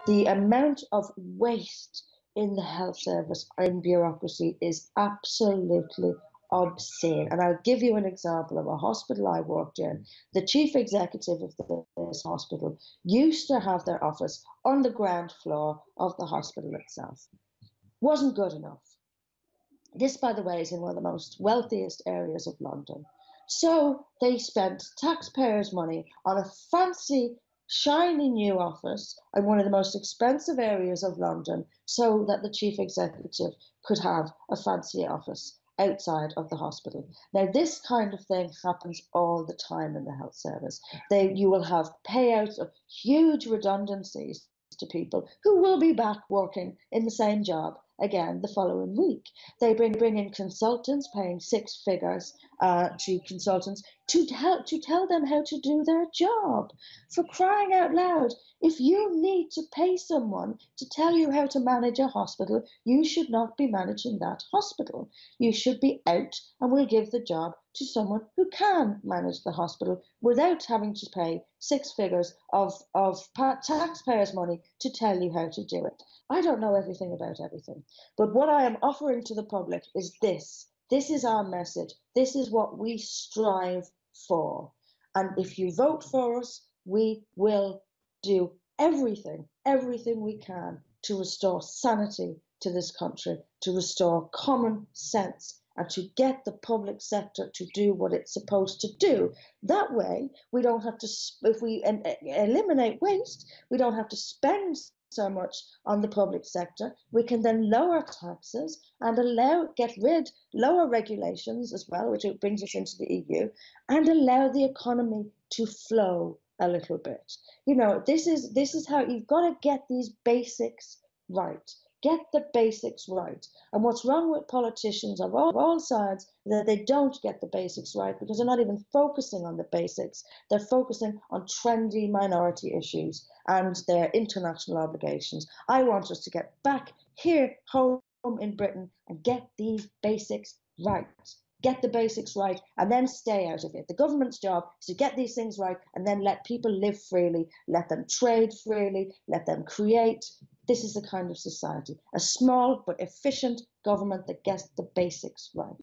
The amount of waste in the health service and bureaucracy is absolutely obscene. And I'll give you an example of a hospital I worked in. The chief executive of this hospital used to have their office on the ground floor of the hospital itself. Wasn't good enough. This, by the way, is in one of the most wealthiest areas of London. So they spent taxpayers' money on a fancy, shiny new office in one of the most expensive areas of London so that the chief executive could have a fancy office outside of the hospital. Now, this kind of thing happens all the time in the health service. You will have payouts of huge redundancies to people who will be back working in the same job again the following week. They bring in consultants, paying six figures to consultants to tell them how to do their job. For crying out loud, if you need to pay someone to tell you how to manage a hospital, you should not be managing that hospital. You should be out, and we'll give the job to someone who can manage the hospital without having to pay six figures of taxpayers' money to tell you how to do it. I don't know everything about everything, but what I am offering to the public is this. This is our message. This is what we strive for. And if you vote for us, we will do everything we can to restore sanity to this country, to restore common sense, and to get the public sector to do what it's supposed to do. That way, we don't have to, if we eliminate waste, we don't have to spend so much on the public sector. We can then lower taxes and lower regulations as well, which brings us into the EU, and allow the economy to flow a little bit. You know, this is how you've got to get these basics right. Get the basics right. And what's wrong with politicians of all sides is that they don't get the basics right because they're not even focusing on the basics. They're focusing on trendy minority issues and their international obligations. I want us to get back here home in Britain and get these basics right. Get the basics right and then stay out of it. The government's job is to get these things right and then let people live freely, let them trade freely, let them create. This is the kind of society, a small but efficient government that gets the basics right.